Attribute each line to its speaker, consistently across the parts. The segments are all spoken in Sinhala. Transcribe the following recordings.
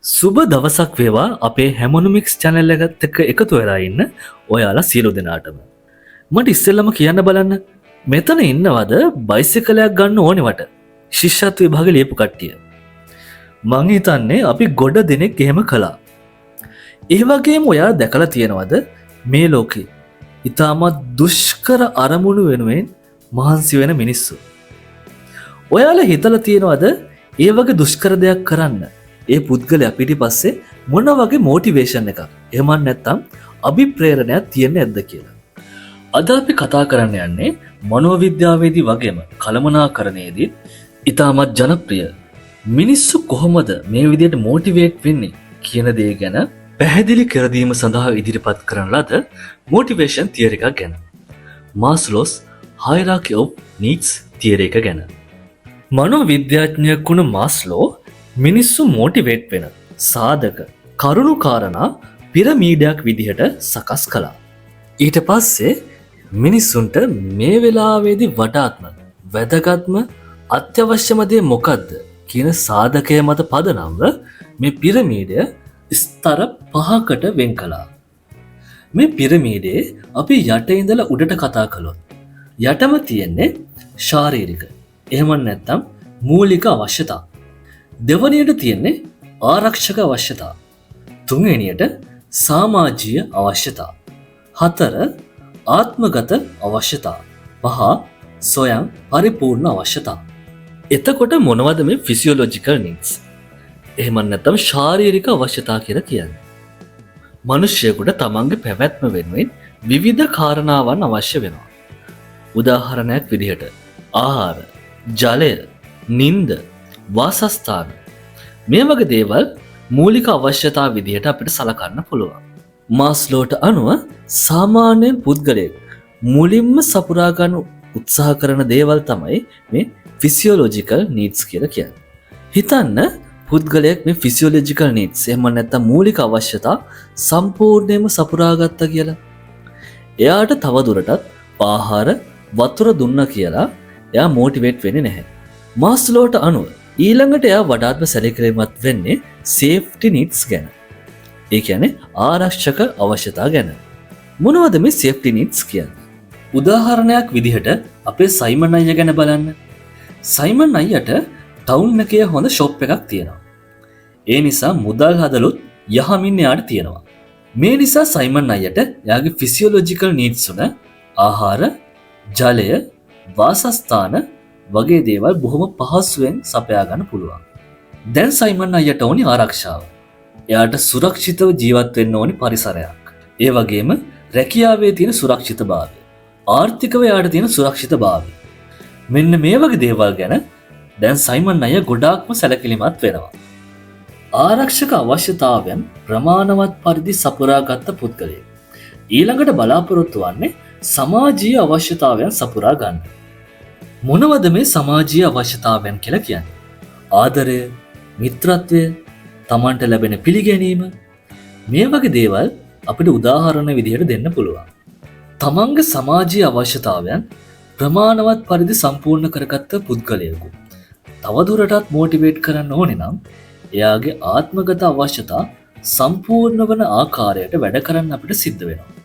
Speaker 1: සුබ දවසක් වේවා අපේ හැමොනොමික්ස් channel එකත් එක්ක එකතු වෙලා ඉන්න ඔයාලා සියලු දෙනාටම. මට ඉස්සෙල්ලම කියන්න බලන්න මෙතන ඉන්නවද බයිසිකලයක් ගන්න ඕනෙවට ශිෂ්‍යත්ව විභාගෙ ලියපු කට්ටිය. මං හිතන්නේ අපි ගොඩ දෙනෙක් එහෙම කළා. ඒ වගේම ඔයා දැකලා තියෙනවද මේ ලෝකේ ඊටමත් දුෂ්කර අරමුණු වෙනුවෙන් මහන්සි වෙන මිනිස්සු. ඔයාලා හිතලා තියෙනවද ඒ වගේ දුෂ්කර දෙයක් කරන්න ඒ පුද්ගලයා පිටිපස්සේ මොන වගේ මොටිවේෂන් එකක් එහෙම නැත්නම් අභිප්‍රේරණයක් තියෙන්නේ නැද්ද කියලා. අද අපි කතා කරන්න යන්නේ මනෝවිද්‍යාවේදී වගේම කළමනාකරණයේදී ඉතාමත් ජනප්‍රිය මිනිස්සු කොහොමද මේ විදිහට මොටිවේට් වෙන්නේ කියන දේ ගැන පැහැදිලි කර දීම සඳහා ඉදිරිපත් කරන ලද මොටිවේෂන් තියරි එකක් ගැන. මාස්ලෝස් හයරාකි ඔෆ් නීඩ්ස් තියරි එක ගැන. මනෝවිද්‍යාඥයෙක් වුණ මාස්ලෝ මිනිස්සු මෝටිවේට් වෙන සාධක කරුණු කාරණා පිරමීඩයක් විදිහට සකස් කළා. ඊට පස්සේ මිනිස්සුන්ට මේ වෙලාවේදී වඩාත්ම වැදගත්ම අත්‍යවශ්‍යම දේ මොකක්ද කියන සාධකය මත පදනම්ව මේ පිරමීඩය ස්තර 5කට වෙන් කළා. මේ පිරමීඩේ අපි යට ඉඳලා උඩට කතා කළොත් යටම තියෙන්නේ ශාරීරික එහෙම නැත්නම් මූලික අවශ්‍යතා. දෙවනියට තියෙන්නේ ආරක්ෂක අවශ්‍යතා. තුන්වෙනියට සමාජීය අවශ්‍යතා. 4 ආත්මගත අවශ්‍යතා. 5 සොයං පරිපූර්ණ අවශ්‍යතා. එතකොට මොනවද මේ ෆිසියොලොජිකල් නීඩ්ස්? එහෙම නැත්නම් ශාරීරික අවශ්‍යතා කියලා කියන්නේ. මිනිසෙකුට තමන්ගේ පැවැත්ම වෙනුවෙන් විවිධ කාරණාවන් අවශ්‍ය වෙනවා. උදාහරණයක් විදිහට ආහාර, ජලය, නිින්ද, වාසස්ථාන මේ වගේ දේවල් මූලික අවශ්‍යතා විදිහට අපිට සලකන්න පුළුවන්. මාස්ලෝට අනුව සාමාන්‍යයෙන් පුද්ගලයෙක් මුලින්ම සපුරා ගන්න උත්සාහ කරන දේවල් තමයි මේ ෆිසියොලොජිකල් නීඩ්ස් කියලා කියන්නේ. හිතන්න පුද්ගලයෙක් මේ ෆිසියොලොජිකල් නීඩ්ස් එහෙම නැත්නම් මූලික අවශ්‍යතා සම්පූර්ණයෙන්ම සපුරා ගත්තා කියලා. එයාට තව දුරටත් ආහාර, වතුර දුන්නා කියලා එයා මොටිවේට් වෙන්නේ නැහැ. මාස්ලෝට අනුව ඊළඟට එයා වඩාත්ම සැලකිලිමත් වෙන්නේ සේෆ්ටි නීඩ්ස් ගැන. ඒ කියන්නේ ආරක්ෂක අවශ්‍යතා ගැන. මොනවද මේ සේෆ්ටි නීඩ්ස් කියන්නේ? උදාහරණයක් විදිහට අපේ සයිමන් අයියා ගැන බලන්න. සයිමන් අයියට ටවුන් එකේ හොඳ ෂොප් එකක් තියෙනවා. ඒ නිසා මුදල් හදලුත් යහමින් එයාට තියෙනවා. මේ නිසා සයිමන් අයියට එයාගේ ෆිසියොලොජිකල් නීඩ්ස් උන ආහාර, ජලය, වාසස්ථාන වගේ දේවල් බොහොම පහසුවෙන් සපයා ගන්න පුළුවන්. දැන් සයිමන් අයියට ඕනි ආරක්ෂාව. එයාට සුරක්ෂිතව ජීවත් වෙන්න ඕනි පරිසරයක්. ඒ වගේම රැකියාවේ තියෙන සුරක්ෂිතභාවය. ආර්ථිකව එයාට තියෙන සුරක්ෂිතභාවය. මෙන්න මේ වගේ දේවල් ගැන දැන් සයිමන් අයියා ගොඩාක්ම සැලකිලිමත් වෙනවා. ආරක්ෂක අවශ්‍යතාවයන් ප්‍රමාණවත් පරිදි සපුරා ගත්ත පුද්ගලයෙක් ඊළඟට බලාපොරොත්තු වන්නේ සමාජීය අවශ්‍යතාවයන් සපුරා ගන්න. මොනවද මේ සමාජීය අවශ්‍යතාවයන් කියලා කියන්නේ? ආදරය, මිත්‍රත්වය, තමන්ට ලැබෙන පිළිගැනීම මේ වගේ දේවල් අපිට උදාහරණ විදිහට දෙන්න පුළුවන්. තමන්ගේ සමාජීය අවශ්‍යතාවයන් ප්‍රමාණවත් පරිදි සම්පූර්ණ කරගත්ත පුද්ගලයෙකු තවදුරටත් මොටිවේට් කරන්න ඕනේ නම් එයාගේ ආත්මගත අවශ්‍යතා සම්පූර්ණ වන ආකාරයට වැඩ කරන්න අපිට සිද්ධ වෙනවා.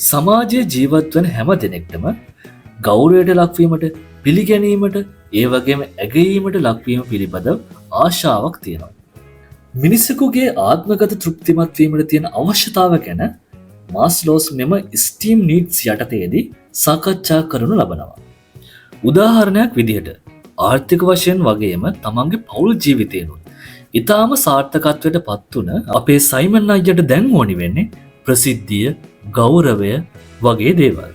Speaker 1: සමාජයේ ජීවත් වන හැම දෙනෙක්ටම ගෞරවයට ලක්වීමට, පිළිගැනීමට, ඒ වගේම ඇගයීමට ලක්වීම පිළිබඳව ආශාවක් තියෙනවා. මිනිසෙකුගේ ආත්මගත තෘප්තිමත් වීමට තියෙන අවශ්‍යතාව ගැන මාස්ලෝස් මෙම ස්ටීම් නීඩ්ස් යටතේදී සාකච්ඡා කරනු ලබනවා. උදාහරණයක් විදිහට ආර්ථික වශයෙන් වගේම තමන්ගේ පෞල් ජීවිතේනොත් ඊටාම සාර්ථකත්වයට පත් වුණ අපේ සයිමන් අයියට දැන් ඕනි වෙන්නේ ප්‍රසිද්ධිය, ගෞරවය වගේ දේවල්.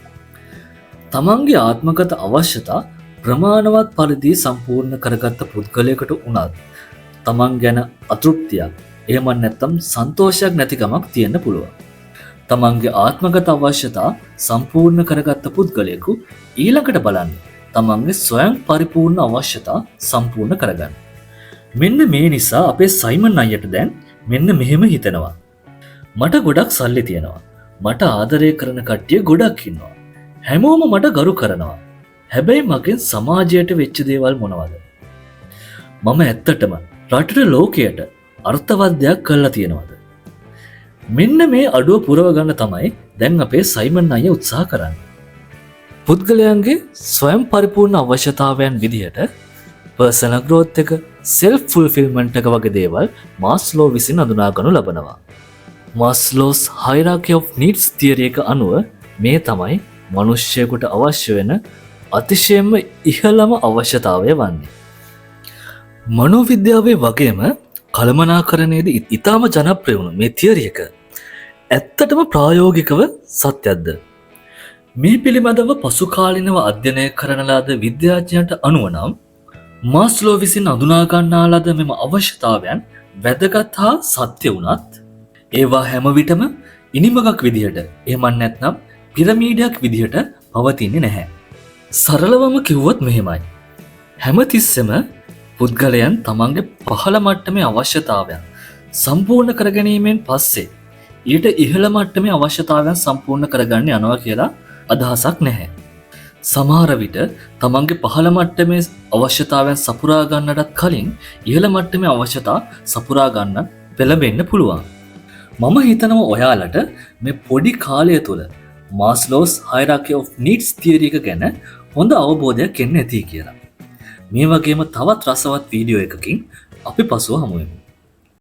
Speaker 1: තමන්ගේ ආත්මගත අවශ්‍යතා ප්‍රමාණවත් පරිදි සම්පූර්ණ කරගත්ත පුද්ගලයෙකුට උනත් තමන් ගැන අතෘප්තියක් එහෙම නැත්නම් සන්තෝෂයක් නැතිකමක් තියෙන්න පුළුවන්. තමන්ගේ ආත්මගත අවශ්‍යතා සම්පූර්ණ කරගත්ත පුද්ගලයෙකු ඊළඟට බලන්නේ තමන්ගේ ස්වයං පරිපූර්ණ අවශ්‍යතා සම්පූර්ණ කරගන්න. මෙන්න මේ නිසා අපේ සයිමන් අයියට දැන් මෙන්න මෙහෙම හිතෙනවා. මට ගොඩක් සල්ලි තියෙනවා. මට ආදරය කරන කට්ටිය ගොඩක් ඉන්නවා. හැමෝම මට ගරු කරනවා. හැබැයි මගෙන් සමාජයට වෙච්ච දේවල් මොනවද? මම ඇත්තටම රටට ලෝකයට අර්ථවත් දෙයක් කරලා තියෙනවද? මෙන්න මේ අඩුව පුරව ගන්න තමයි දැන් අපේ සයිමන් අයියා උත්සාහ කරන්නේ. පුද්ගලයන්ගේ ස්වයං පරිපූර්ණ අවශ්‍යතාවයන් විදිහට පර්සනල් ග්‍රෝත් එක, සෙල්ෆ් ෆුල්ෆිල්මන්ට් එක වගේ දේවල් මාස්ලෝ විසින් අඳුනාගනු ලබනවා. මාස්ලෝස් හයිරාකි ඔෆ් නීඩ්ස් තියරි එක අනුව මේ තමයි මනුෂ්‍යයෙකුට අවශ්‍ය වෙන අතිශයම ඉහළම අවශ්‍යතාවය වන්නේ. මනෝවිද්‍යාවේ වගේම කළමනාකරණයේදී ඉතාම ජනප්‍රිය වුණු මේ තියරි එක ඇත්තටම ප්‍රායෝගිකව සත්‍යක්ද? මේ පිළිබඳව පසුකාලිනව අධ්‍යයනය කරන ලද විද්‍යාඥයන්ට අනුව නම් මාස්ලෝ විසින් අඳුනා ගන්නා ලද මෙම අවශ්‍යතාවයන් වැදගත් හා සත්‍ය වුණත් ඒවා හැම විටම ඉනිමගක් විදිහට එහෙම නැත්නම් පිරමීඩයක් විදිහට පවතින්නේ නැහැ. සරලවම කිව්වොත් මෙහෙමයි. හැමතිස්සෙම පුද්ගලයන් තමන්ගේ පහළ මට්ටමේ අවශ්‍යතාවයන් සම්පූර්ණ කරගැනීමෙන් පස්සේ ඊට ඉහළ මට්ටමේ අවශ්‍යතාවයන් සම්පූර්ණ කරගන්න යනවා කියලා අදහසක් නැහැ. සමහර විට තමන්ගේ පහළ මට්ටමේ අවශ්‍යතාවයන් සපුරා ගන්නටත් කලින් ඉහළ මට්ටමේ අවශ්‍යතා සපුරා ගන්න පෙළඹෙන්න පුළුවන්. මම හිතනවා ඔයාලට මේ පොඩි කාලය තුළ මාස්ලෝස් හයිරාකි ඔෆ් නීඩ්ස් තියරි එක ගැන හොඳ අවබෝධයක් එන්න ඇති කියලා. මේ වගේම තවත් රසවත් වීඩියෝ එකකින් අපි පසුව හමු වෙමු.